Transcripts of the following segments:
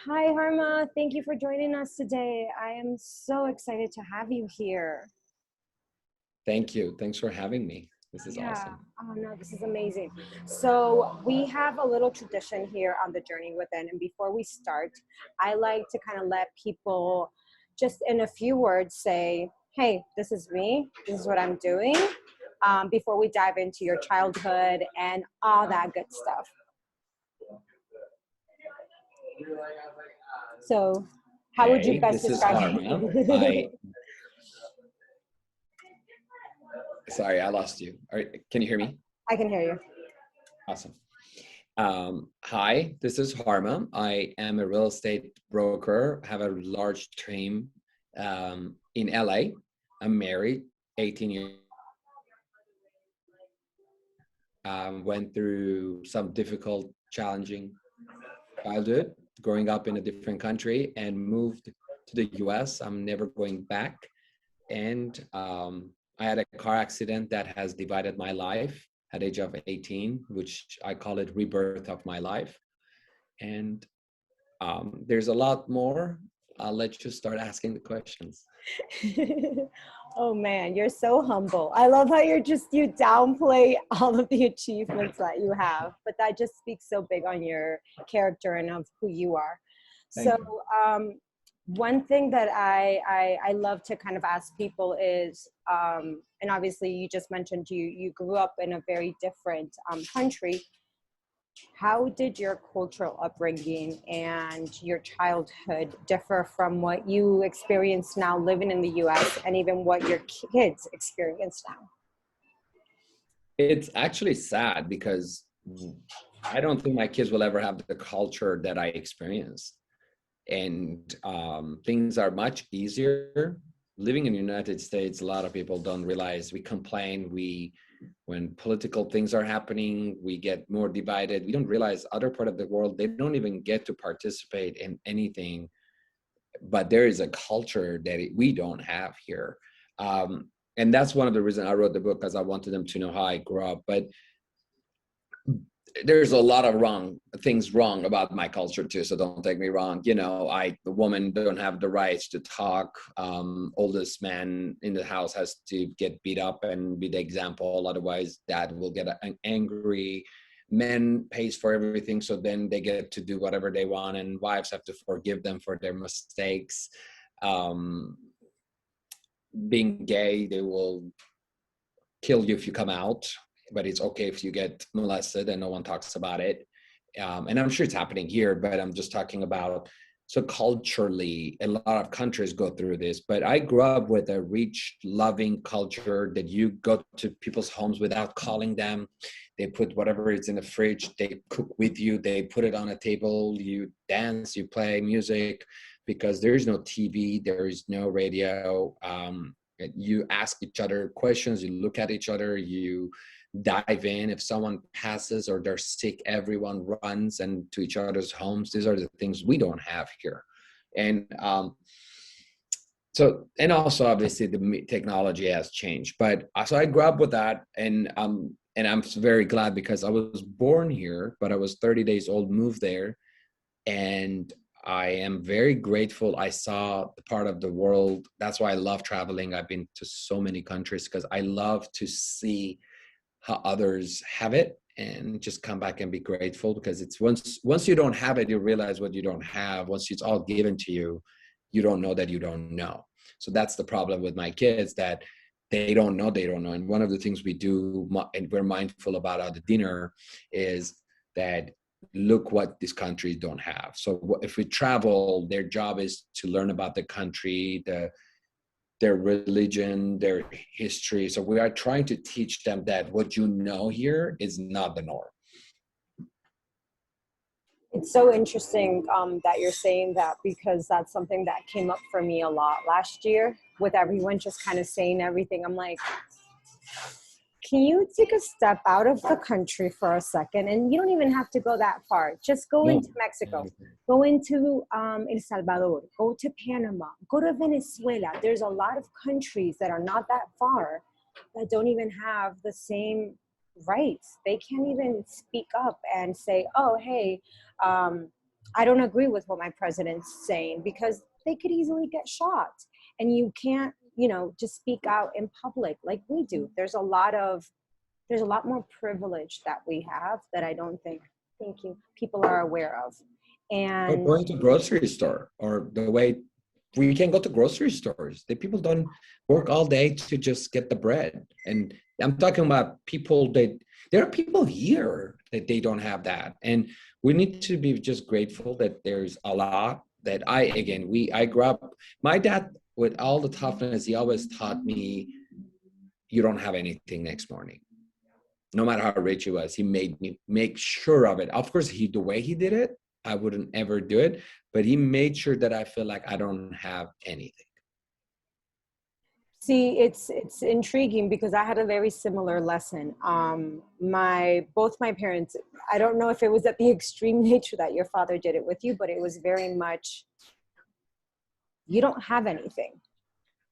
Hi, Harma. Thank you for joining us today. I am so excited to have you here. Thank you. Thanks for having me. This is Yeah. awesome. Oh, no, this is amazing. So, we have a little tradition here on the Journey Within. And before we start, I like to kind of let people just in a few words say, hey, this is me. This is what I'm doing. Before we dive into your childhood and all that good stuff. So, how would you Hey, best this is describe Harma. it? Sorry, I lost you. Can you hear me? I can hear you. Awesome. Hi, this is Harma. I am a real estate broker, have a large team in LA. I'm married, 18 years. Went through some difficult, challenging childhood, growing up in a different country and moved to the US. I'm never going back. And I had a car accident that has divided my life at age of 18, which I call it rebirth of my life. And there's a lot more. I'll let you start asking the questions. Oh man, you're so humble. I love how you downplay all of the achievements that you have, but that just speaks so big on your character and of who you are. Thank So you. one thing that I love to kind of ask people is, and obviously you just mentioned you grew up in a very different country. How did your cultural upbringing and your childhood differ from what you experience now living in the US and even what your kids experience now? It's actually sad because I don't think my kids will ever have the culture that I experienced. And things are much easier. Living in the United States, a lot of people don't realize we complain. When political things are happening, we get more divided. We don't realize other part of the world, they don't even get to participate in anything. But there is a culture that we don't have here. And that's one of the reasons I wrote the book, because I wanted them to know how I grew up. But there's a lot of things wrong about my culture too, so don't take me wrong. The woman don't have the rights to talk. Oldest man in the house has to get beat up and be the example, otherwise dad will get angry. Men pays for everything, so then they get to do whatever they want, and wives have to forgive them for their mistakes. Being gay, they will kill you if you come out, but it's okay if you get molested and no one talks about it. And I'm sure it's happening here, but I'm just talking about, so culturally, a lot of countries go through this, but I grew up with a rich, loving culture that you go to people's homes without calling them. They put whatever is in the fridge, they cook with you, they put it on a table, you dance, you play music, because there is no TV, there is no radio. You ask each other questions, you look at each other, you dive in. If someone passes or they're sick, everyone runs and to each other's homes. These are the things we don't have here. And and also obviously the technology has changed, but so I grew up with that. And I'm very glad, because I was born here, but I was 30 days old, moved there. And I am very grateful I saw the part of the world. That's why I love traveling. I've been to so many countries because I love to see how others have it and just come back and be grateful, because it's once you don't have it, you realize what you don't have. Once it's all given to you, you don't know that you don't know. So that's the problem with my kids, that they don't know. And one of the things we do, and we're mindful about at the dinner, is that look what these countries don't have. So if we travel, their job is to learn about the country, their religion, their history. So we are trying to teach them that what you know here is not the norm. It's so interesting that you're saying that, because that's something that came up for me a lot last year with everyone just kind of saying everything. I'm like, can you take a step out of the country for a second? And you don't even have to go that far. Just go into Mexico, go into El Salvador, go to Panama, go to Venezuela. There's a lot of countries that are not that far that don't even have the same rights. They can't even speak up and say, oh, hey, I don't agree with what my president's saying because they could easily get shot. And you can't, just speak out in public like we do. There's a lot more privilege that we have that I don't think, thank you, people are aware of. Or And going to grocery store, or the way we can go to grocery stores. The people don't work all day to just get the bread. And I'm talking about people that there are people here that they don't have that. And we need to be just grateful that there's a lot that I grew up, my dad, with all the toughness, he always taught me, you don't have anything next morning. No matter how rich he was, he made me make sure of it. Of course, the way he did it, I wouldn't ever do it, but he made sure that I feel like I don't have anything. see, it's intriguing because I had a very similar lesson. Both my parents, I don't know if it was at the extreme nature that your father did it with you, but it was very much, you don't have anything.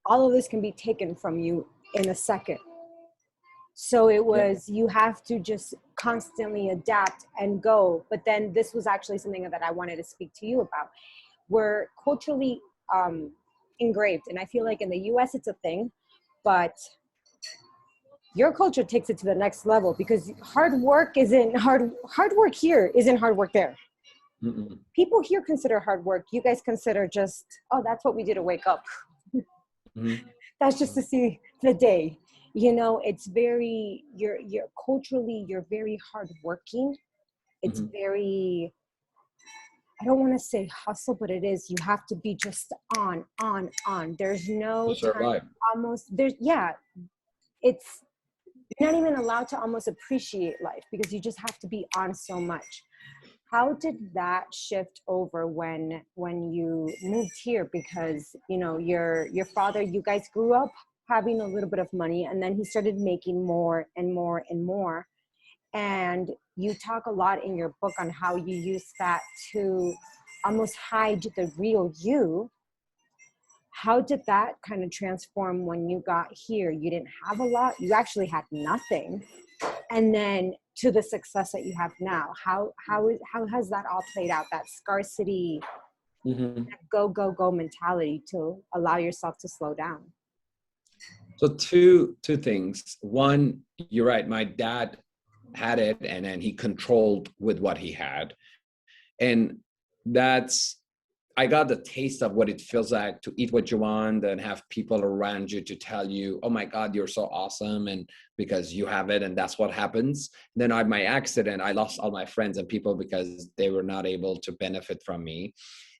All of this can be taken from you in a second. So it Yeah. was, you have to just constantly adapt and go. But then this was actually something that I wanted to speak to you about. We're culturally engraved. And I feel like in the US it's a thing, but your culture takes it to the next level because hard work here isn't hard work there. Mm-mm. People here consider hard work. You guys consider just, oh, that's what we do to wake up. Mm-hmm. That's just to see the day. It's very, you're culturally, you're very hardworking. It's Mm-hmm. very, I don't want to say hustle, but it is, you have to be just on. There's To no time, survive. almost, yeah, it's, you're not even allowed to almost appreciate life because you just have to be on so much. How did that shift over when you moved here? Because your father, you guys grew up having a little bit of money, and then he started making more and more and more. And you talk a lot in your book on how you use that to almost hide the real you. How did that kind of transform when you got here? You didn't have a lot, you actually had nothing, and then to the success that you have now. How has that all played out, that scarcity, Mm-hmm. that go mentality to allow yourself to slow down? So two things. One, you're right. My dad had it, and then he controlled with what he had, and that's I got the taste of what it feels like to eat what you want and have people around you to tell you, "Oh my God, you're so awesome," and because you have it, and that's what happens. Then I had my accident. I lost all my friends and people because they were not able to benefit from me,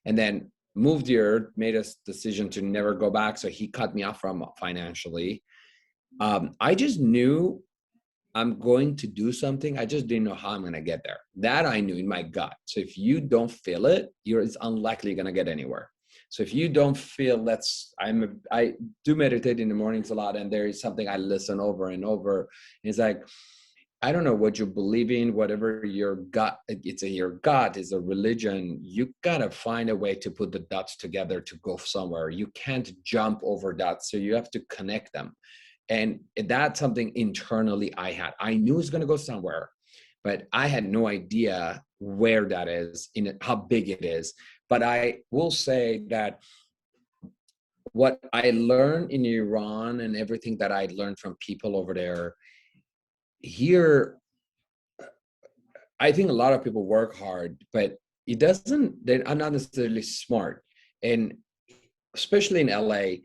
and then moved here, made a decision to never go back. So he cut me off from financially. I just knew I'm going to do something. I just didn't know how I'm going to get there. That I knew in my gut. So if you don't feel it, it's unlikely going to get anywhere. So if you don't feel I do meditate in the mornings a lot, and there is something I listen over and over. It's like, I don't know what you believe in, whatever your gut, your gut is a religion. You got to find a way to put the dots together to go somewhere. You can't jump over dots. So you have to connect them. And that's something internally I had. I knew it's going to go somewhere, but I had no idea where that is, how big it is. But I will say that what I learned in Iran and everything that I learned from people over there, here, I think a lot of people work hard, but they're not necessarily smart. And especially in LA,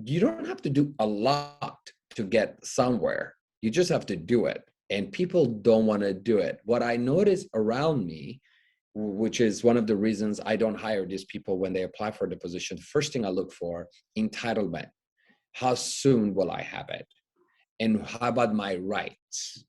you don't have to do a lot to get somewhere. You just have to do it. And people don't want to do it. What I notice around me, which is one of the reasons I don't hire these people when they apply for the position, first thing I look for, entitlement. How soon will I have it? And how about my rights?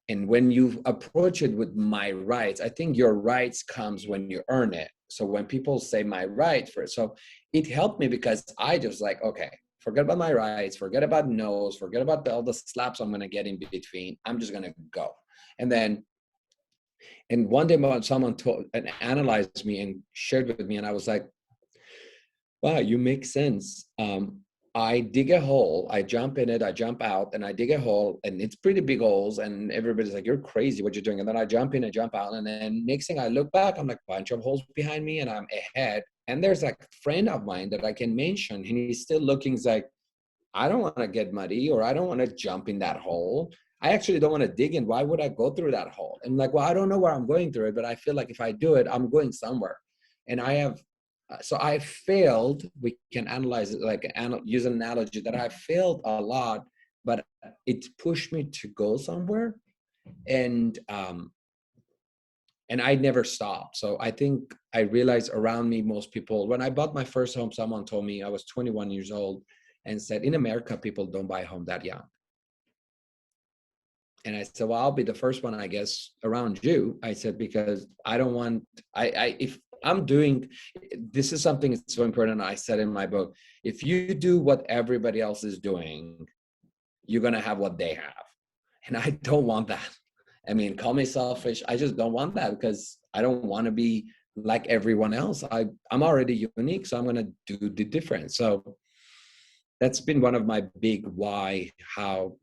And when you approach it with my rights, I think your rights comes when you earn it. So when people say my right for it, so it helped me because I just like, okay, forget about my rights, forget about no's, forget about all the slaps I'm going to get in between. I'm just going to go. And then, and one day someone told and analyzed me and shared with me, and I was like, wow, you make sense. I dig a hole, I jump in it, I jump out, and I dig a hole, and it's pretty big holes, and everybody's like, you're crazy, what you're doing. And then I jump in and jump out, and then next thing I look back, I'm like, bunch of holes behind me, and I'm ahead. And there's like a friend of mine that I can mention, and he's still looking, he's like, I don't want to get muddy, or I don't want to jump in that hole. I actually don't want to dig in. Why would I go through that hole? And like, well, I don't know where I'm going through it, but I feel like if I do it, I'm going somewhere. And I have, so I failed. We can analyze it, like use an analogy that I failed a lot, but it pushed me to go somewhere. And I never stopped. So I think I realized around me, most people, when I bought my first home, someone told me, I was 21 years old, and said, in America, people don't buy a home that young. And I said, well, I'll be the first one, I guess, around you. I said, because I don't want, if I'm doing, this is something that's so important. I said in my book, if you do what everybody else is doing, you're going to have what they have. And I don't want that. I mean, call me selfish. I just don't want that, because I don't want to be like everyone else. I'm already unique, so I'm going to do the difference. So that's been one of my big why, how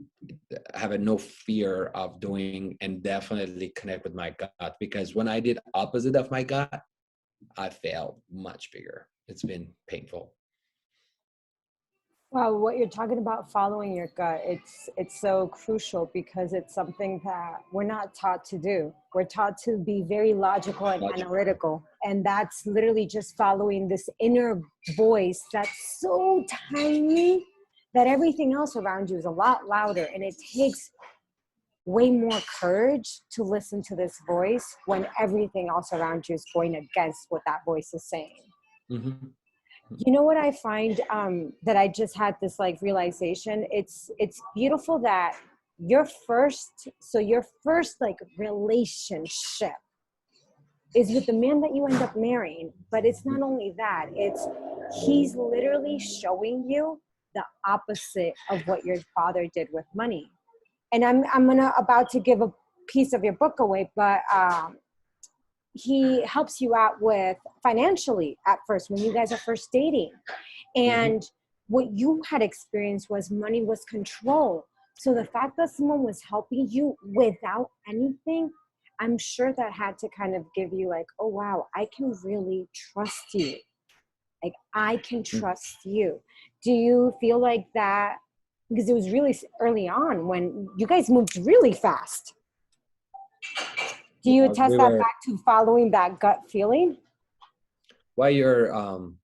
having no fear of doing, and definitely connect with my gut, because when I did opposite of my gut, I failed much bigger. It's been painful. Wow, what you're talking about, following your gut, it's so crucial, because it's something that we're not taught to do. We're taught to be very logical and analytical, and that's literally just following this inner voice that's so tiny that everything else around you is a lot louder, and it takes way more courage to listen to this voice when everything else around you is going against what that voice is saying. Mm-hmm. You know what I find, that I just had this like realization. It's beautiful that your first like relationship is with the man that you end up marrying. But it's not only that, it's he's literally showing you the opposite of what your father did with money. And I'm gonna about to give a piece of your book away, but he helps you out with financially at first when you guys are first dating. And what you had experienced was money was control. So the fact that someone was helping you without anything, I'm sure that had to kind of give you like, oh wow, I can really trust you. Like I can trust you. Do you feel like that? Because it was really early on when you guys moved really fast. Do you attest that back to following that gut feeling? Well, you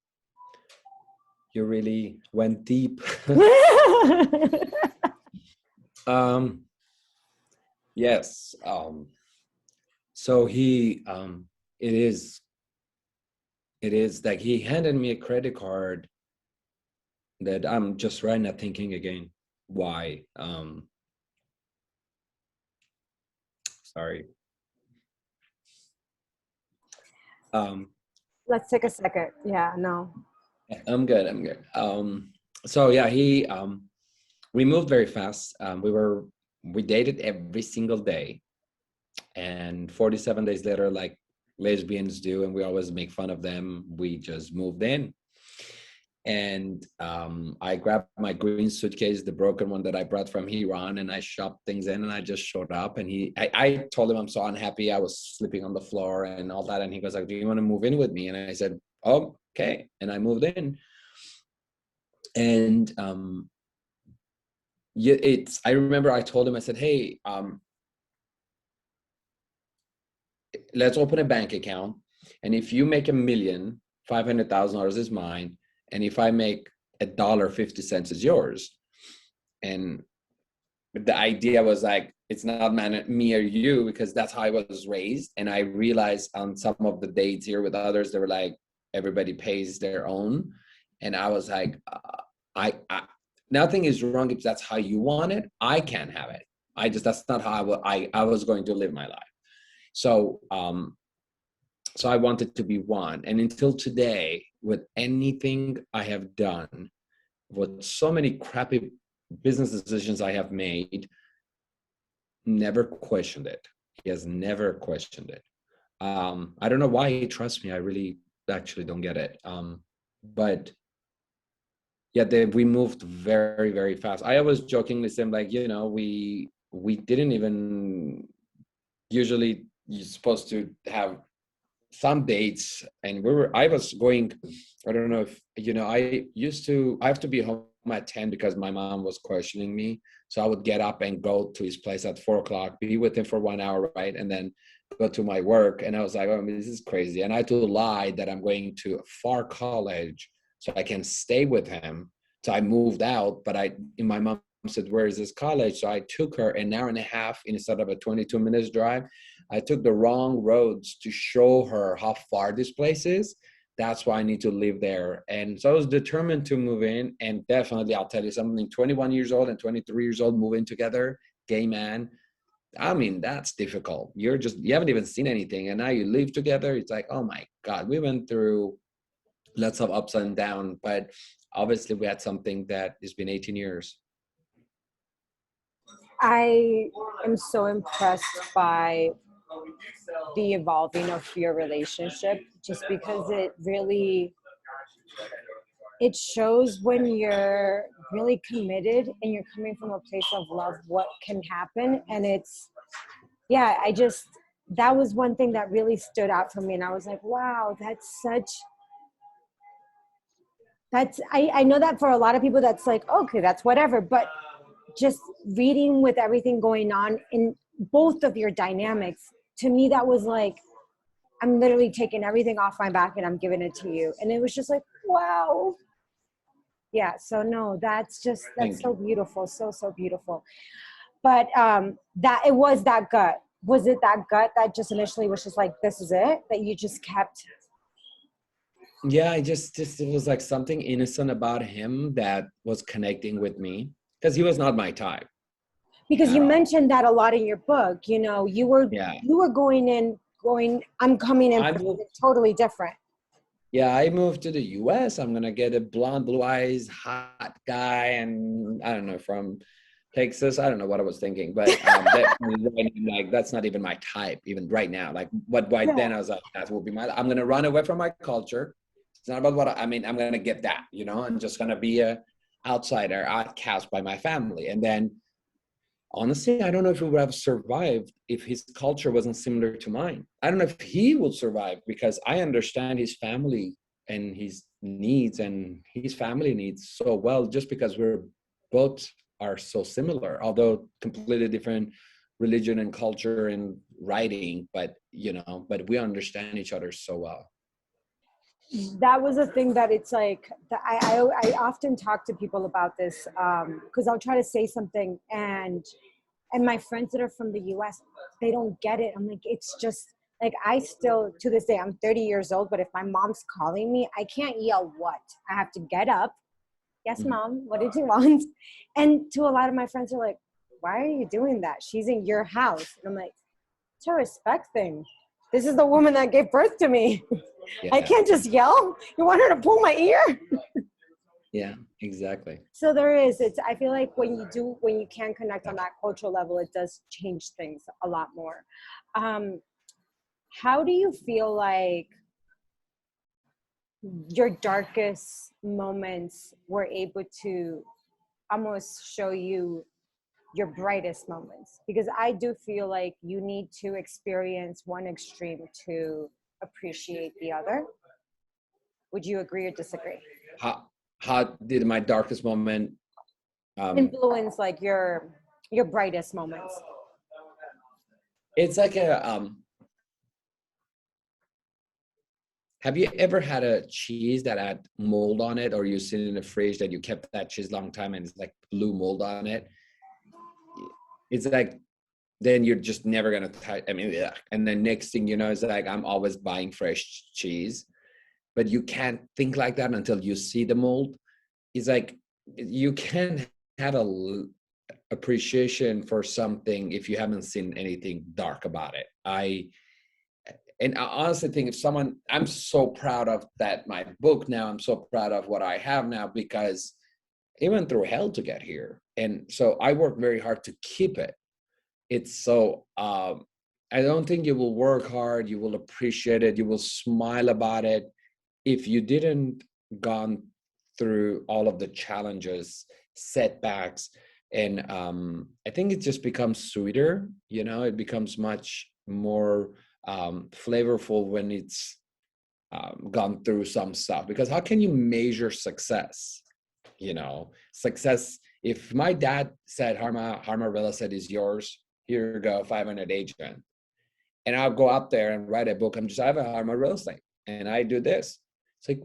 really went deep. Yes. So it is like he handed me a credit card that I'm just right now thinking again, why? Sorry. Let's take a second. Yeah, no. I'm good. I'm good. So yeah, we moved very fast. We dated every single day, and 47 days later, like lesbians do, and we always make fun of them, we just moved in. And I grabbed my green suitcase, the broken one that I brought from Iran, and I shopped things in, and I just showed up. And I told him I'm so unhappy, I was sleeping on the floor and all that. And he goes like, do you want to move in with me? And I said, oh, okay. And I moved in. And yeah, I remember I told him, I said, hey, let's open a bank account. And if you make $1 million, $500,000 is mine. And if I make $1.50 is yours. And the idea was like, it's not me or you, because that's how I was raised. And I realized on some of the dates here with others, they were like, everybody pays their own. And I was like, I nothing is wrong if that's how you want it. I can't have it. That's not how I was going to live my life. So so I wanted to be one. And until today, with anything I have done, with so many crappy business decisions I have made, never questioned it. He has never questioned it. I don't know why he trusts me. I really actually don't get it. But Yeah, we moved very, very fast. I always jokingly say, like, you know, we didn't even usually you're supposed to have some dates, and I was going, I don't know if you know, I have to be home at 10 because my mom was questioning me. So I would get up and go to his place at 4 o'clock, be with him for 1 hour, right? And then go to my work. And I was like, oh, this is crazy. And I had to lie that I'm going to a far college so I can stay with him. So I moved out, but my mom said, where is this college? So I took her an hour and a half instead of a 22 minutes drive. I took the wrong roads to show her how far this place is. That's why I need to live there. And so I was determined to move in. And definitely, I'll tell you something, 21 years old and 23 years old moving together, gay man. I mean, that's difficult. You haven't even seen anything. And now you live together. It's like, oh my God, we went through lots of ups and downs. But obviously, we had something that has been 18 years. I am so impressed by the evolving of your relationship, just because it shows when you're really committed and you're coming from a place of love, what can happen. And yeah, that was one thing that really stood out for me. And I was like, wow, I know that for a lot of people, that's like, okay, that's whatever. But just reading with everything going on in both of your dynamics, to me, that was like, I'm literally taking everything off my back and I'm giving it to you. And it was just like, wow. Yeah. So no, that's Thank so you. beautiful. So, so beautiful. But that it was that gut. Was it that gut that just initially was just like, this is it, that you just kept? Yeah, I just it was like something innocent about him that was connecting with me because he was not my type Because you at all. mentioned that a lot in your book, Yeah, you were I'm coming in I for moved. something totally different. Yeah, I moved to the U.S. I'm gonna get a blonde, blue eyes, hot guy, and I don't know, from Texas. I don't know what I was thinking, but definitely right now, like that's not even my type, even right now. Like, what right Yeah. then I was like, that will be my. I'm gonna run away from my culture. It's not about I mean. I'm gonna get that, you know. I'm just gonna be a outsider, outcast by my family, and then honestly, I don't know if he would have survived if his culture wasn't similar to mine. I don't know if he would survive because I understand his family and his needs and his family needs so well just because we're both are so similar, although completely different religion and culture and writing, but but we understand each other so well. That was a thing that it's like that I often talk to people about this, because I'll try to say something, and my friends that are from the US, they don't get it. I'm like, it's just like, I still, to this day, I'm 30 years old, but if my mom's calling me, I can't yell what. I have to get up. Yes, Mhm. mom, what did you want? And to a lot of my friends are like, why are you doing that? She's in your house. And I'm like, it's a respect thing. This is the woman that gave birth to me. I Yeah, can't just yell. You want her to pull my ear? yeah, exactly. So I feel like when you can connect on that cultural level, it does change things a lot more. Um, how do you feel like your darkest moments were able to almost show you your brightest moments? Because I do feel like you need to experience one extreme to appreciate the other. Would you agree or disagree? How did my darkest moment um Influence like your brightest moments. it's like a have you ever had a cheese that had mold on it, or you sit in the fridge that you kept that cheese long time and it's like blue mold on it? It's like then you're just never gonna touch. I mean, yeah. And then next thing you know, it's like I'm always buying fresh cheese, but you can't think like that until you see the mold. It's like you can't have a appreciation for something if you haven't seen anything dark about it. I honestly think if someone, I'm so proud of that, my book now, I'm so proud of what I have now because it went through hell to get here. And so I work very hard to keep it. It's so, I don't think you will work hard, you will appreciate it, you will smile about it if you didn't gone through all of the challenges, setbacks. And I think it just becomes sweeter, you know, it becomes much more flavorful when it's gone through some stuff. Because how can you measure success? You know, success. If my dad said, Harma Real Estate is yours, here you go, 500 agent. And I'll go out there and write a book. I have a Harma Real Estate and I do this. It's like,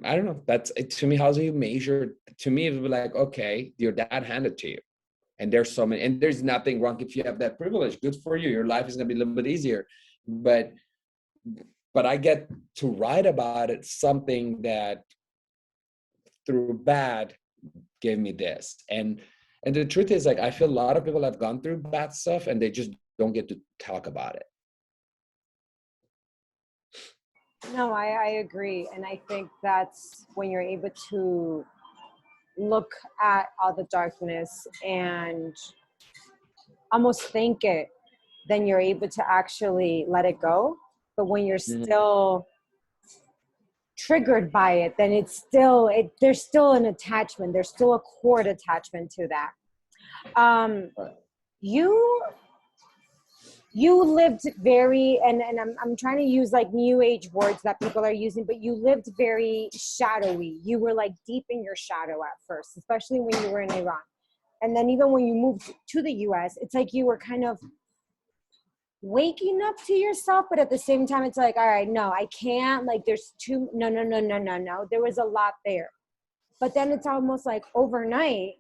I don't know. That's it, to me. How do you measure? To me, it would be like, okay, your dad handed to you, and there's so many, and there's nothing wrong if you have that privilege. Good for you. Your life is gonna be a little bit easier, but I get to write about it. Something that through bad gave me this, and the truth is, like, I feel a lot of people have gone through bad stuff, and they just don't get to talk about it. No, I agree. And I think that's when you're able to look at all the darkness and almost think it, then you're able to actually let it go. But when you're still triggered by it, then it's still, there's still an attachment. There's still a cord attachment to that. You lived very, and I'm trying to use like new age words that people are using, but you lived very shadowy. You were like deep in your shadow at first, especially when you were in Iran. And then even when you moved to the US, it's like you were kind of waking up to yourself, but at the same time, it's like, all right, no, I can't, like there's too, no. There was a lot there. But then it's almost like overnight,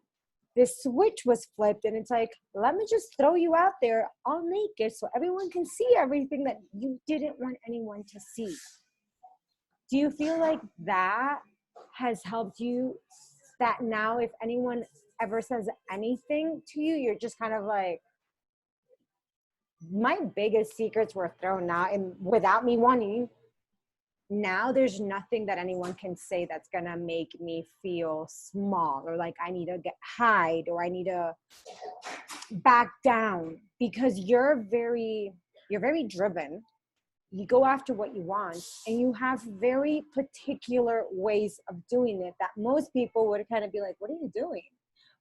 this switch was flipped and it's like, let me just throw you out there all naked so everyone can see everything that you didn't want anyone to see. Do you feel like that has helped you, that now if anyone ever says anything to you, you're just kind of like, my biggest secrets were thrown out and without me wanting, now there's nothing that anyone can say that's gonna make me feel small or like I need to hide or I need to back down, because you're very driven. You go after what you want and you have very particular ways of doing it that most people would kind of be like, what are you doing?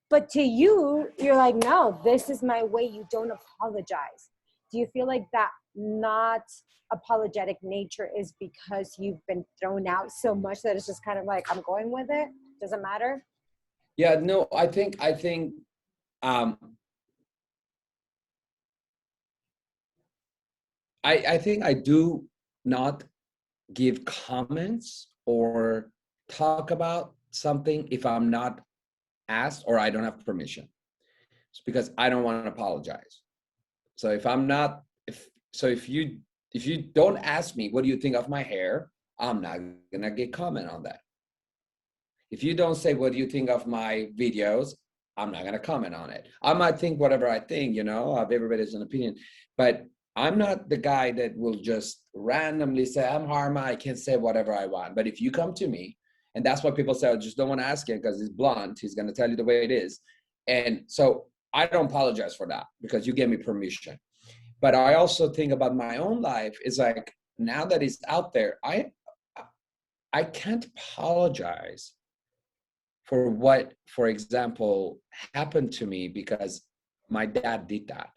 But to you, you're like, no, this is my way. You don't apologize. Do you feel like that not apologetic nature is because you've been thrown out so much that it's just kind of like, I'm going with it? Doesn't matter? Yeah, no, I think I think I do not give comments or talk about something if I'm not asked or I don't have permission. It's because I don't want to apologize. So if you don't ask me, what do you think of my hair? I'm not gonna get comment on that. If you don't say, what do you think of my videos? I'm not gonna comment on it. I might think whatever I think, you know, everybody has an opinion, but I'm not the guy that will just randomly say, I'm Harma, I can say whatever I want. But if you come to me, and that's what people say, I just don't want to ask him because he's blunt, he's gonna tell you the way it is. And so I don't apologize for that because you gave me permission. But I also think about my own life is like, now that it's out there, I can't apologize for what, for example, happened to me because my dad did that.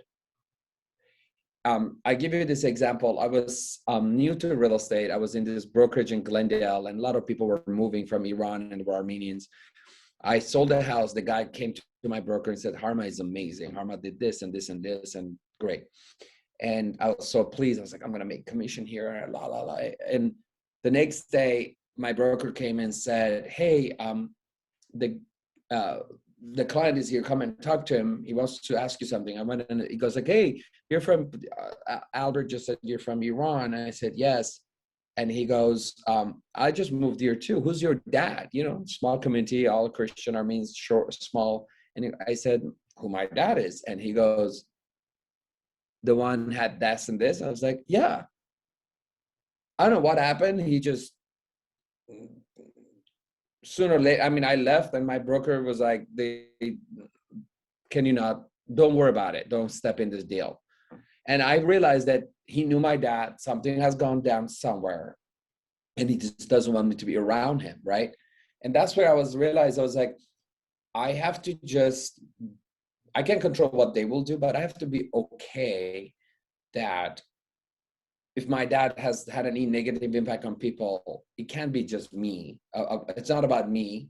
I give you this example. I was new to real estate. I was in this brokerage in Glendale, and a lot of people were moving from Iran and were Armenians. I sold a house. The guy came to my broker and said, Harma is amazing. Harma did this and this and this, and great. And I was so pleased. I was like, I'm going to make commission here, la, la, la. And the next day, my broker came and said, hey, the client is here, come and talk to him. He wants to ask you something. I went and he goes like, hey, you're from, Albert just said you're from Iran. And I said, yes. And he goes, I just moved here too. Who's your dad? You know, small community, all Christian, Armenians, short, small. And I said, who my dad is. And he goes, the one had this and this. I was like, yeah. I don't know what happened. He just, sooner or later, I mean, I left and my broker was like, can you not, don't worry about it. Don't step in this deal. And I realized that he knew my dad. Something has gone down somewhere. and he just doesn't want me to be around him, right? And that's where I realized, I was like, I have to just, I can't control what they will do, but I have to be okay that if my dad has had any negative impact on people, it can't be just me. It's not about me.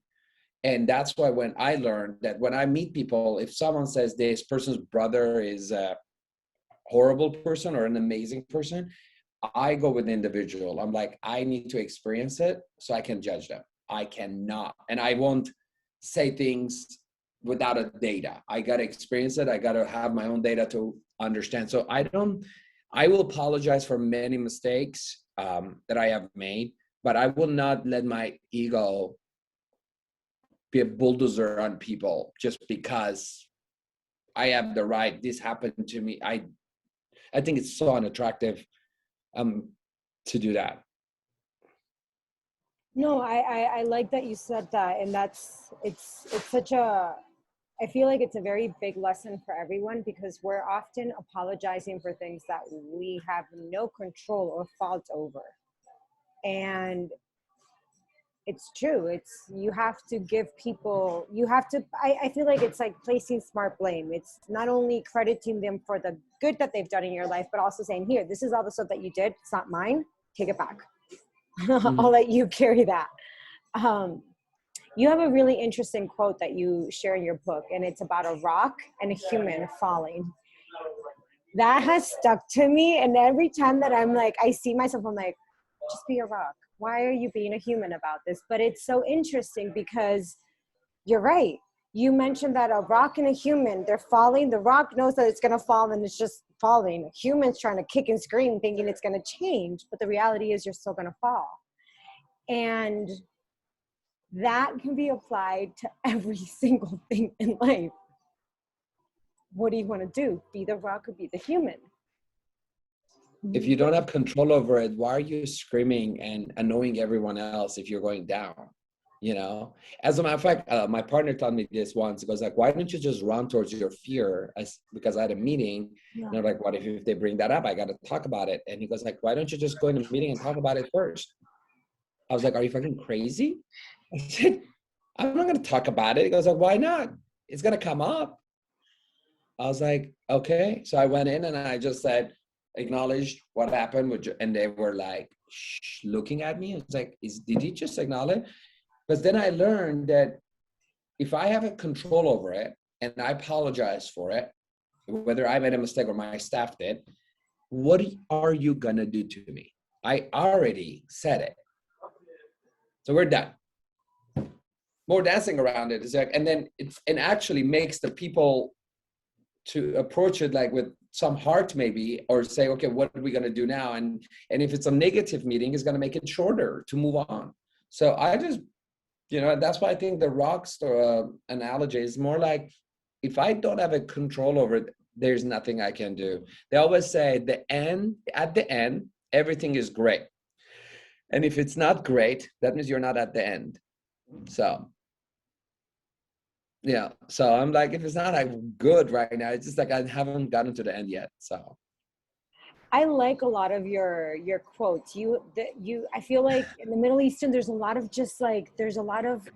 And that's why when I learned that when I meet people, if someone says this person's brother is a horrible person or an amazing person, I go with the individual. I'm like, I need to experience it so I can judge them. I cannot. And I won't say things without a data. I got to experience it. I got to have my own data to understand. So I will apologize for many mistakes that I have made, but I will not let my ego be a bulldozer on people just because I have the right. This happened to me. I think it's so unattractive to do that. No, I like that you said that, and it's such a, I feel like it's a very big lesson for everyone because we're often apologizing for things that we have no control or fault over. And it's true. It's, you have to give people, you have to, I feel like it's like placing smart blame. It's not only crediting them for the good that they've done in your life, but also saying, here, this is all the stuff that you did. It's not mine. Take it back. I'll let you carry that. You have a really interesting quote that you share in your book, and it's about a rock and a human falling. That has stuck to me. And every time that I'm like, I see myself, I'm like, just be a rock. Why are you being a human about this? But it's so interesting because you're right. You mentioned that a rock and a human, they're falling. The rock knows that it's going to fall and it's just falling. A human's trying to kick and scream thinking it's going to change. But the reality is you're still going to fall. And that can be applied to every single thing in life. What do you want to do? Be the rock or be the human? If you don't have control over it, why are you screaming and annoying everyone else if you're going down? You know, as a matter of fact, my partner told me this once. He goes like, why don't you just run towards your fear? Because I had a meeting, and I'm like, what if they bring that up? I got to talk about it. And he goes like, why don't you just go in a meeting and talk about it first? I was like, are you fucking crazy? I said, I'm not going to talk about it. He goes like, why not? It's going to come up. I was like, okay. So I went in and I just said, acknowledged what happened, and they were like looking at me. It's like, did he just acknowledge? Because then I learned that if I have a control over it and I apologize for it, whether I made a mistake or my staff did, what are you gonna do to me? I already said it. So we're done. More dancing around it. It's like, and then it actually makes the people to approach it like with some heart maybe, or say, okay, what are we going to do now? And if it's a negative meeting, it's going to make it shorter to move on. So I just, that's why I think the rock star analogy is more like, if I don't have a control over it, there's nothing I can do. They always say at the end, everything is great. And if it's not great, that means you're not at the end. So yeah, so I'm like, if it's not like good right now, it's just like I haven't gotten to the end yet. So I like a lot of your quotes. I feel like in the Middle Eastern, there's a lot of just like, there's a lot of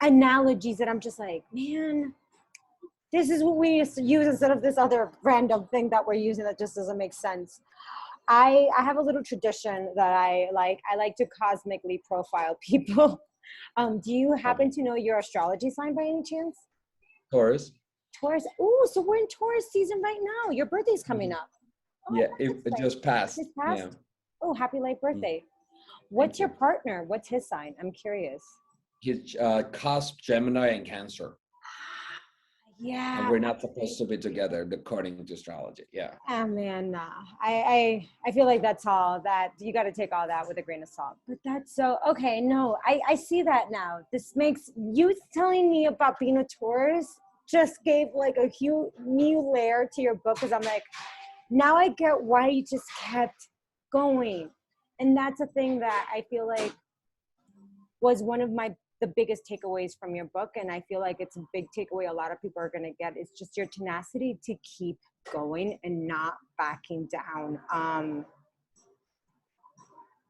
analogies that I'm just like, man, this is what we used to use instead of this other random thing that we're using that just doesn't make sense. I have a little tradition that I like. I like to cosmically profile people. Do you happen to know your astrology sign by any chance? Taurus. Taurus. Oh, so we're in Taurus season right now. Your birthday's coming up. Oh, yeah, it just passed. Just passed? Yeah. Oh, happy late birthday. What's your partner? What's his sign? I'm curious. He's cusp Gemini and Cancer. Yeah. And we're not supposed to be together according to astrology. Yeah. Oh man, nah. I feel like that's all that you got to take all that with a grain of salt. But that's so okay. No, I see that now. This makes you telling me about being a Taurus just gave like a huge new layer to your book, because I'm like, now I get why you just kept going. And that's a thing that I feel like was one of the biggest takeaways from your book. And I feel like it's a big takeaway a lot of people are going to get. It's just your tenacity to keep going and not backing down.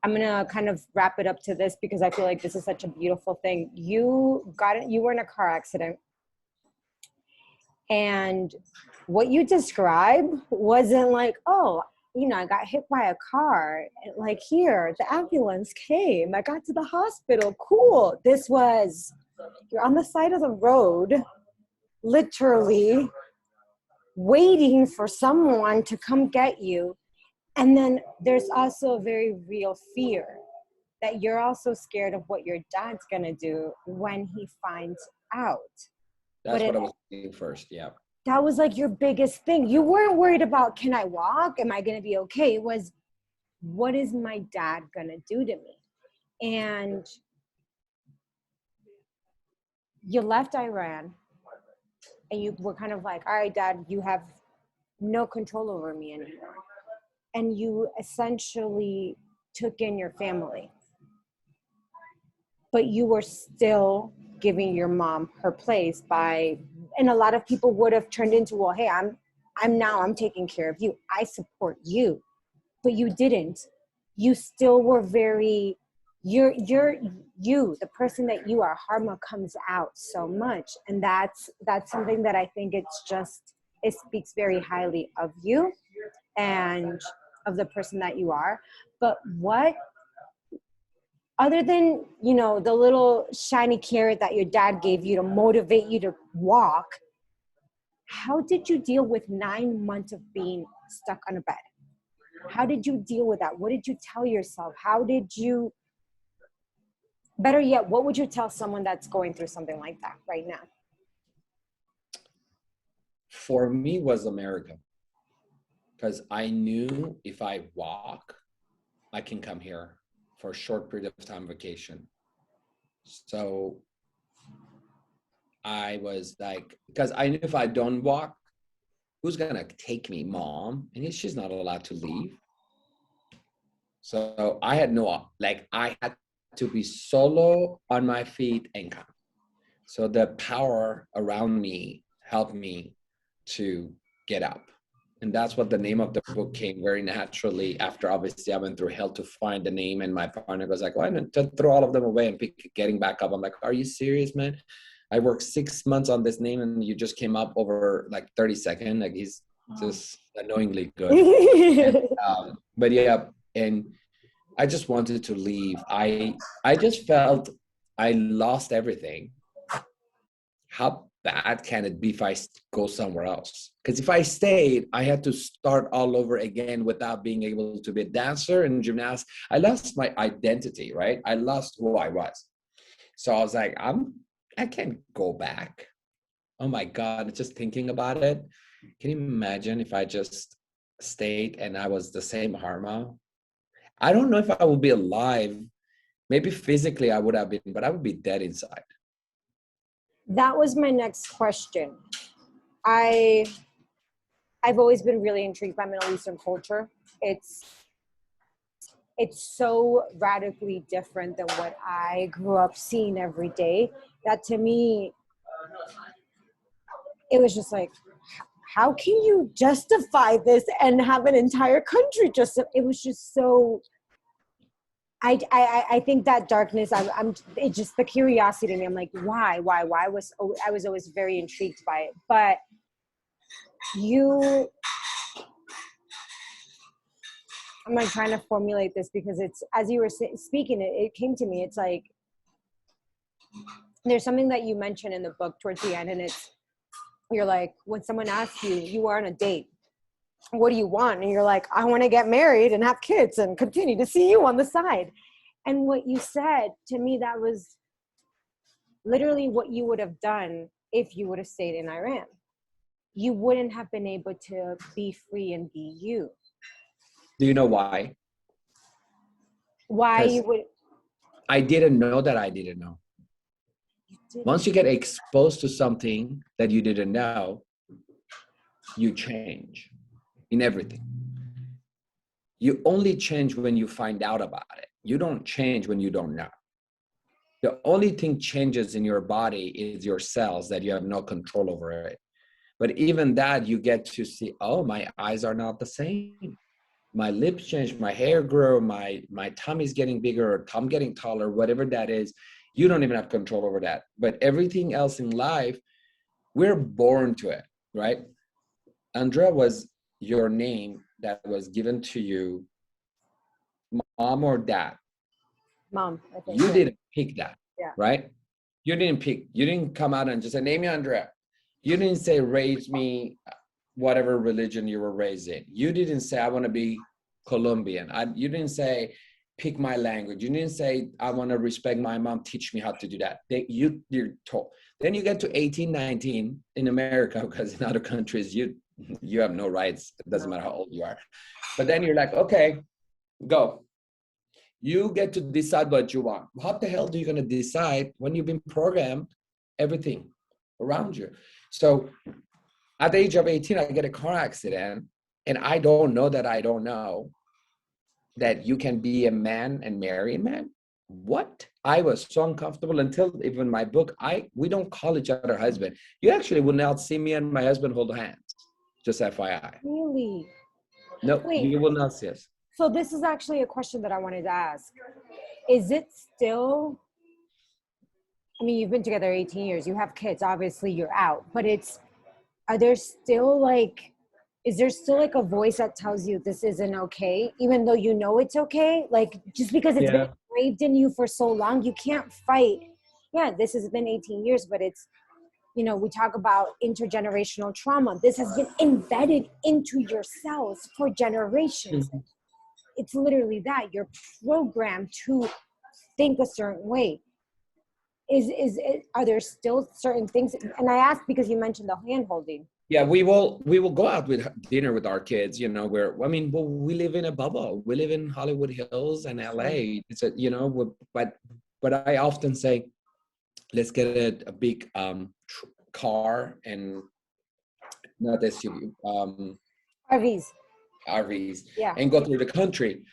I'm going to kind of wrap it up to this because I feel like this is such a beautiful thing. You were in a car accident, and what you described wasn't like, oh, you know, I got hit by a car. Like, here, the ambulance came. I got to the hospital. Cool. This was, you're on the side of the road, literally waiting for someone to come get you. And then there's also a very real fear that you're also scared of what your dad's going to do when he finds out. That's what I was thinking first. Yeah. That was like your biggest thing. You weren't worried about, can I walk? Am I going to be okay? It was, what is my dad going to do to me? And you left Iran and you were kind of like, all right, Dad, you have no control over me anymore. And you essentially took in your family. But you were still giving your mom her place by, and a lot of people would have turned into, well, hey, I'm taking care of you. I support you. But you didn't. You still were very, you're you, the person that you are. Harma comes out so much. And that's something that I think it speaks very highly of you and of the person that you are. But what, other than, you know, the little shiny carrot that your dad gave you to motivate you to walk, how did you deal with 9 months of being stuck on a bed? How did you deal with that? What did you tell yourself? How did you, better yet, what would you tell someone that's going through something like that right now? For me was America, because I knew if I walk, I can come here for a short period of time vacation. So I was like, because I knew if I don't walk, who's gonna take me, Mom? And she's not allowed to leave. So I had I had to be solo on my feet and come. So the power around me helped me to get up. And that's what the name of the book came very naturally after. Obviously, I went through hell to find the name, and my partner was like, why not throw all of them away and pick getting back up? I'm like, are you serious, man? I worked 6 months on this name and you just came up over like 30 seconds. Like, he's just annoyingly good. But yeah, and I just wanted to leave. I just felt I lost everything. How bad can it be if I go somewhere else? Because if I stayed, I had to start all over again without being able to be a dancer and gymnast. I lost my identity, right? I lost who I was. So I was like, I can't go back. Oh my God, just thinking about it. Can you imagine if I just stayed and I was the same Harma? I don't know if I would be alive. Maybe physically I would have been, but I would be dead inside. That was my next question. I've always been really intrigued by Middle Eastern culture. It's so radically different than what I grew up seeing every day that to me, it was just like, how can you justify this and have an entire country it was just so, I think that darkness, it just the curiosity in me. I'm like, why I was always very intrigued by it. But I'm like trying to formulate this because it's, as you were speaking, it came to me. It's like, there's something that you mentioned in the book towards the end, and you're like, when someone asks you are on a date, what do you want? And you're like, I want to get married and have kids and continue to see you on the side. And what you said to me, that was literally what you would have done if you would have stayed in Iran. You wouldn't have been able to be free and be you. Do you know why? Why you would? I didn't know that I didn't know. Once you get exposed to something that you didn't know, you change in everything. You only change when you find out about it. You don't change when you don't know. The only thing changes in your body is your cells that you have no control over it. But even that, you get to see, oh, my eyes are not the same. my lips changed, my hair grew, my tummy's getting bigger, or I'm getting taller, whatever that is. You don't even have control over that. But everything else in life, we're born to it, right? Andrea was your name that was given to you, mom or dad. Mom, I think. You Yeah. didn't pick that, Yeah. right? You didn't come out and just say, name me Andrea. You didn't say, raise me whatever religion you were raised in. You didn't say, I want to be Colombian. You didn't say, pick my language. You didn't say, I want to respect my mom, teach me how to do that. You're told. Then you get to 18, 19 in America, because in other countries, you have no rights. It doesn't matter how old you are. But then you're like, okay, go. You get to decide what you want. What the hell are you going to decide when you've been programmed everything around you? So at the age of 18, I get a car accident, and I don't know that you can be a man and marry a man. What? I was so uncomfortable until even my book, we don't call each other husband. You actually will not see me and my husband hold hands, just FYI. Really? No, Wait. you will not see us. So this is actually a question that I wanted to ask. Is it still, I mean, you've been together 18 years, you have kids, obviously you're out, but are there still like, is there still like a voice that tells you this isn't okay, even though you know it's okay? Like, just because it's been engraved in you for so long, you can't fight. Yeah, this has been 18 years, but it's, we talk about intergenerational trauma. This has been embedded into your cells for generations. Mhm. It's literally that. You're programmed to think a certain way. Are there still certain things? And I asked because you mentioned the hand holding. Yeah, we will go out with dinner with our kids. We live in a bubble. We live in Hollywood Hills and LA. It's but I often say, let's get a big car, and not SUV, RVs. RVs, Yeah. and go through the country.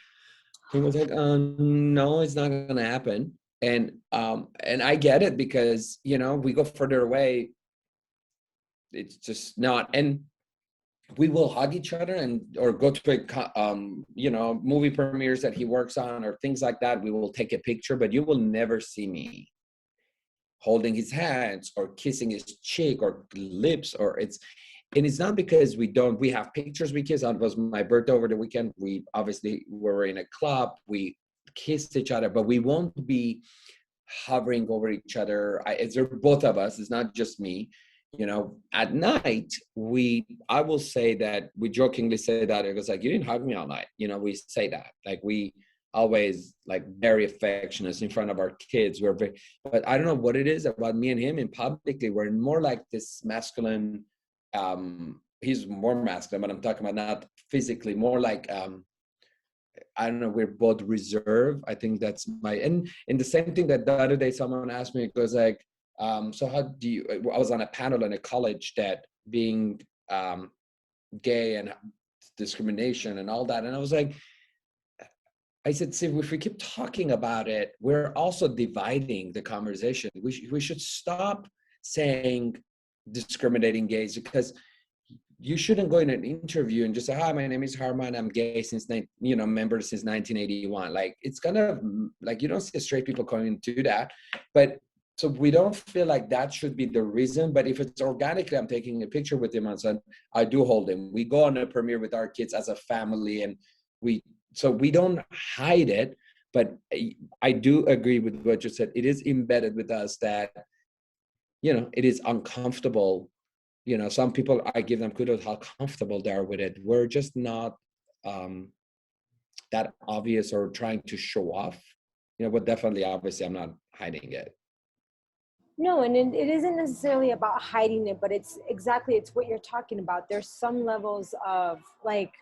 People's like, no, it's not going to happen. And I get it, because we go further away. It's just not. And we will hug each other or go to movie premieres that he works on or things like that. We will take a picture, but you will never see me holding his hands or kissing his cheek or lips. And it's not because we have pictures we kiss. It was my birthday over the weekend. We obviously were in a club. We kissed each other, but we won't be hovering over each other. It's both of us. It's not just me. At night, I will say that we jokingly say that it was like, you didn't hug me all night. We say that, like, we always like very affectionate in front of our kids. But I don't know what it is about me and him in publicly. We're more like this masculine. He's more masculine, but I'm talking about not physically, more like, I don't know, we're both reserved. I think that's and the same thing that the other day someone asked me, it goes like, so how do you, I was on a panel in a college that being gay and discrimination and all that. And I was like, I said, see, if we keep talking about it, we're also dividing the conversation. We should stop saying discriminating gays, because you shouldn't go in an interview and just say, hi, my name is Harma and I'm gay since, member since 1981. Like, it's kind of like, you don't see straight people coming to that. But so we don't feel like that should be the reason. But if it's organically, I'm taking a picture with him on Sunday, I do hold him. We go on a premiere with our kids as a family, and so we don't hide it. But I do agree with what you said. It is embedded with us that, it is uncomfortable. Some people, I give them kudos how comfortable they are with it. We're just not that obvious or trying to show off, but definitely, obviously, I'm not hiding it. No, and it isn't necessarily about hiding it, but it's what you're talking about. There's some levels of like,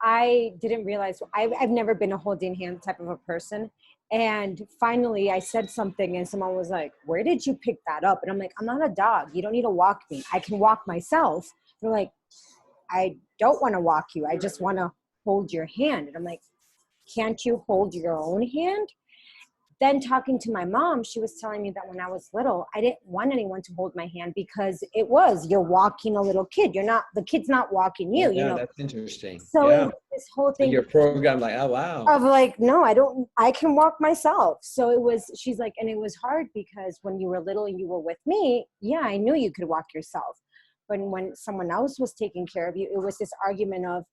I didn't realize, I've never been a holding hand type of a person. And finally I said something and someone was like, where did you pick that up? And I'm like, I'm not a dog. You don't need to walk me. I can walk myself. They're like, I don't want to walk you. I just want to hold your hand. And I'm like, can't you hold your own hand? Then talking to my mom, she was telling me that when I was little, I didn't want anyone to hold my hand because you're walking a little kid. The kid's not walking you. Yeah, that's interesting. So yeah. this whole So thing your program, like, oh wow. of like, no, I can walk myself. So it was, she's like, and it was hard because when you were little and you were with me, yeah, I knew you could walk yourself. But when someone else was taking care of you, it was this argument of,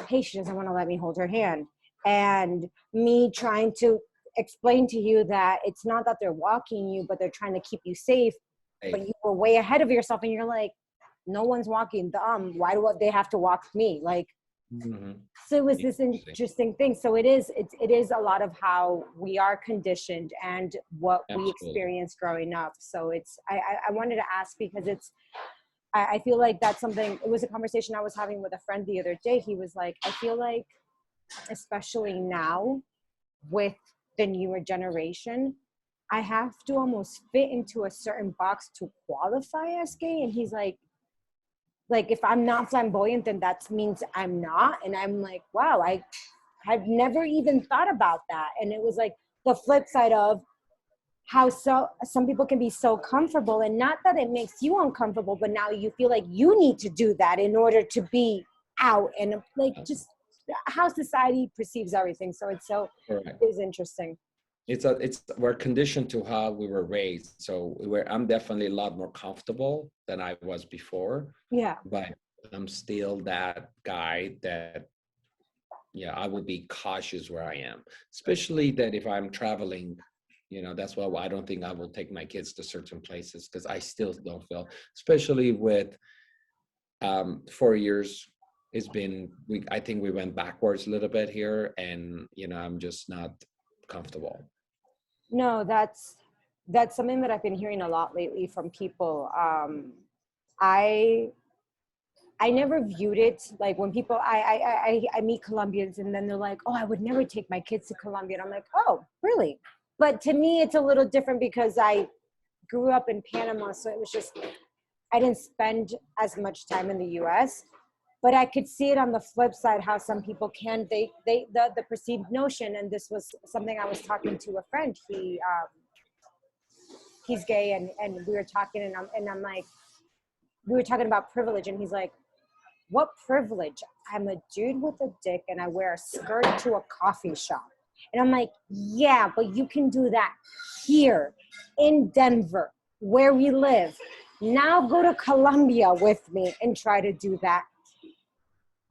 hey, she doesn't want to let me hold her hand. And me trying to explain to you that it's not that they're walking you, but they're trying to keep you safe. But you were way ahead of yourself and you're like, no one's walking them. Why do they have to walk me? Like, Mm-hmm. so it was this interesting thing. So it is a lot of how we are conditioned and what we Absolutely. experienced growing up. So I wanted to ask because I feel like that's something, it was a conversation I was having with a friend the other day. He was like, I feel like, especially now with the newer generation, I have to almost fit into a certain box to qualify as gay. And he's like if I'm not flamboyant, then that means I'm not. And I'm like, wow, I had never even thought about that. And it was like the flip side of how some people can be so comfortable, and not that it makes you uncomfortable, but now you feel like you need to do that in order to be out, and like just how society perceives everything. So Correct. it's interesting. We're conditioned to how we were raised. So I'm definitely a lot more comfortable than I was before. Yeah. But I'm still that guy that, yeah, I will be cautious where I am, especially that if I'm traveling, that's why I don't think I will take my kids to certain places, because I still don't feel, especially with 4 years, I think we went backwards a little bit here, and I'm just not comfortable. No, that's something that I've been hearing a lot lately from people. I I never viewed it like when people I meet Colombians and then they're like, oh, I would never take my kids to Colombia. And I'm like, oh, really? But to me, it's a little different because I grew up in Panama, so it was just I didn't spend as much time in the U.S. But I could see it on the flip side how some people can the perceived notion, and this was something I was talking to a friend. He's gay, and we were talking, and I'm like, we were talking about privilege, and he's like, what privilege? I'm a dude with a dick and I wear a skirt to a coffee shop. And I'm like, yeah, but you can do that here in Denver, where we live. Now go to Colombia with me and try to do that.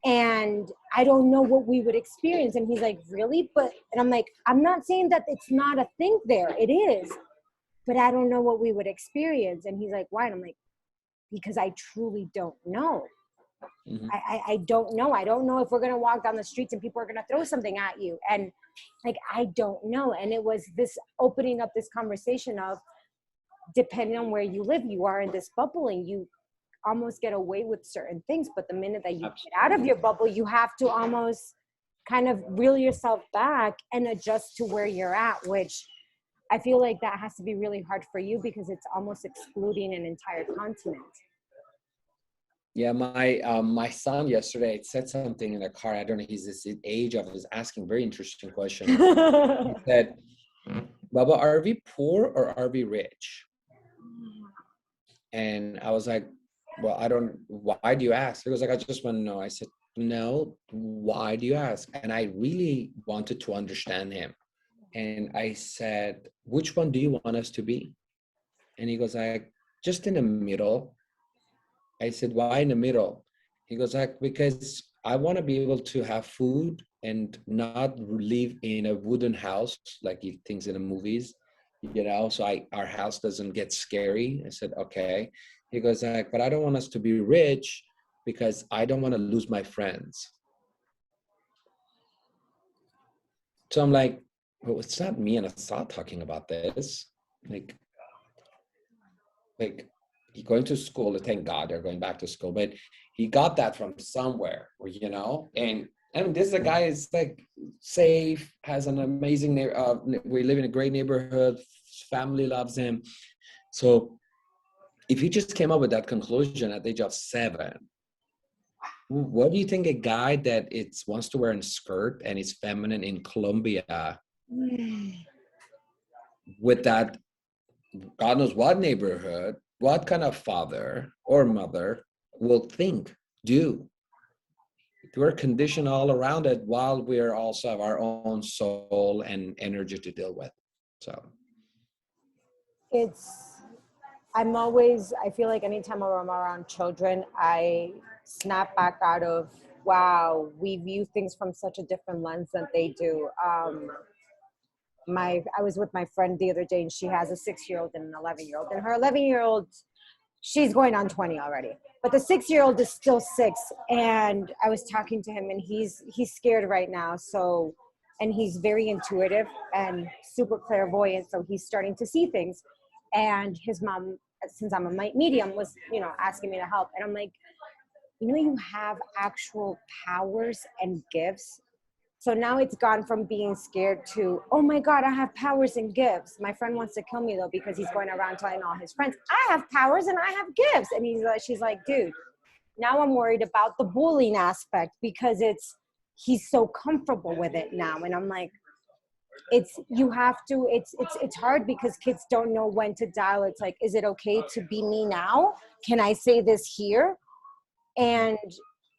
And I don't know what we would experience. And he's like, really? And I'm like, I'm not saying that it's not a thing there. It is. But I don't know what we would experience. And he's like, why? And I'm like, because I truly don't know. Mm-hmm. I don't know. I don't know if we're going to walk down the streets and people are going to throw something at you. And like, I don't know. And it was this opening up this conversation of, depending on where you live, you are in this bubble and you almost get away with certain things. But the minute that you get out of your bubble, you have to almost kind of reel yourself back and adjust to where you're at, which I feel like that has to be really hard for you because it's almost excluding an entire continent. Yeah, my son yesterday said something in the car. I don't know, he's this age of his asking a very interesting question. He said, Baba, are we poor or are we rich? And I was like, well, why do you ask? He was like, I just want to know. I said, no, why do you ask? And I really wanted to understand him. And I said, which one do you want us to be? And he goes like, just in the middle. I said, why in the middle? He goes like, because I want to be able to have food and not live in a wooden house like he thinks in the movies, so our house doesn't get scary. I said, okay. He goes like, but I don't want us to be rich because I don't want to lose my friends. So I'm like, well, it's not me and Assad talking about this. Like he going to school, thank God they're going back to school, but he got that from somewhere, and I mean, this is a guy is like safe, has an amazing, we live in a great neighborhood, family loves him. So if he just came up with that conclusion at the age of 7, what do you think a guy that wants to wear a skirt and is feminine in Colombia with that, God knows what neighborhood, what kind of father or mother will do? we're conditioned all around it while we're also have our own soul and energy to deal with. So I feel like anytime I'm around children, I snap back out of, wow, we view things from such a different lens than they do. I was with my friend the other day, and she has a 6-year-old and an 11-year-old, and her 11-year-old, she's going on 20 already, but the 6-year-old is still 6. And I was talking to him, and he's scared right now. So, and he's very intuitive and super clairvoyant. So he's starting to see things. And his mom, since I'm a medium, was, asking me to help. And I'm like, you have actual powers and gifts. So now it's gone from being scared to, oh my God, I have powers and gifts. My friend wants to kill me though, because he's going around telling all his friends, I have powers and I have gifts. And she's like, dude, now I'm worried about the bullying aspect, because he's so comfortable with it now. And I'm like, it's hard, because kids don't know when to dial. It's like, is it okay to be me now? Can I say this here? And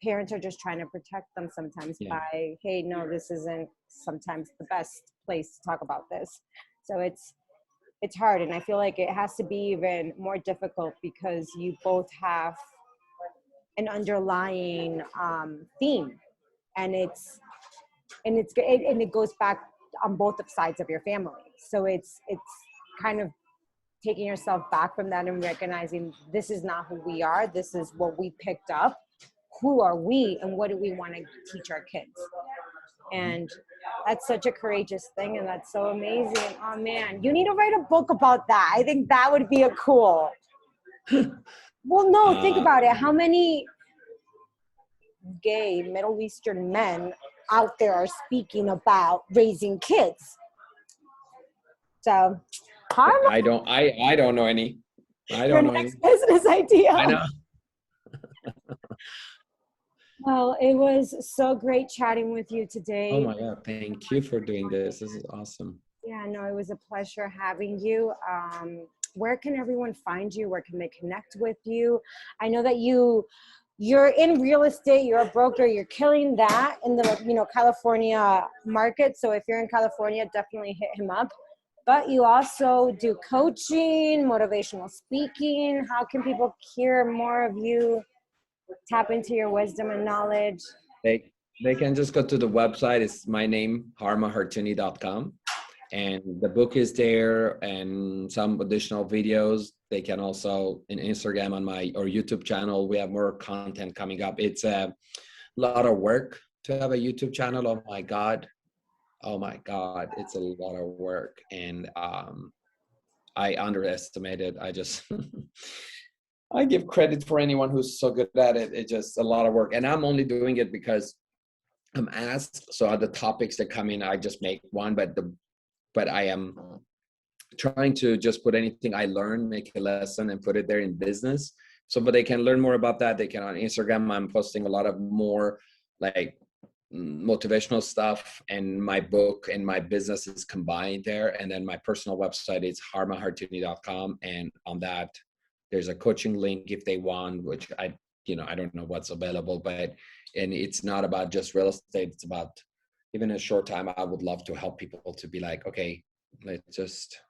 parents are just trying to protect them sometimes by, hey, no, this isn't sometimes the best place to talk about this. So it's hard. And I feel like it has to be even more difficult, because you both have an underlying theme, and it goes back on both sides of your family. So it's kind of taking yourself back from that and recognizing, this is not who we are. This is what we picked up. Who are we, and what do we want to teach our kids? And that's such a courageous thing, and that's so amazing. Oh man, you need to write a book about that. I think that would be a cool. Well, no, think about it. How many gay Middle Eastern men out there are speaking about raising kids? So, Harma, I don't know any. I don't know any. Business idea. I know. Well, it was so great chatting with you today. Oh my God, thank you for doing this. This is awesome. Yeah, no, it was a pleasure having you. Where can everyone find you? Where can they connect with you? I know that you're in real estate, you're a broker, you're killing that in the California market. So if you're in California, definitely hit him up. But you also do coaching, motivational speaking. How can people hear more of you? Tap into your wisdom and knowledge. They can just go to the website. It's my name, harmahartouni.com. And the book is there, and some additional videos. They can also in Instagram or YouTube channel. We have more content coming up. It's a lot of work to have a YouTube channel. Oh my God, it's a lot of work, and I underestimate it. I just I give credit for anyone who's so good at it. It's just a lot of work, and I'm only doing it because I'm asked. So the topics that come in, I just make one, but I am trying to just put anything I learn, make a lesson, and put it there in business. So, but they can learn more about that. They can on Instagram. I'm posting a lot of more like motivational stuff, and my book and my business is combined there. And then my personal website is harmahartouni.com, and on that there's a coaching link if they want, which I don't know what's available, and it's not about just real estate. It's about, even in a short time, I would love to help people to be like, okay, let's just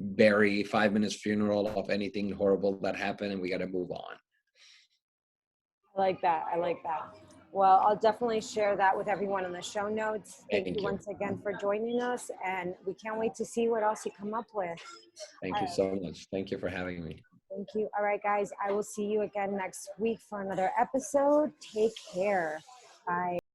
bury 5 minutes funeral of anything horrible that happened, and we got to move on. I like that. Well, I'll definitely share that with everyone in the show notes. Thank you once again for joining us, and we can't wait to see what else you come up with. Thank you so much. Thank you for having me. Thank you. All right, guys, I will see you again next week for another episode. Take care. Bye.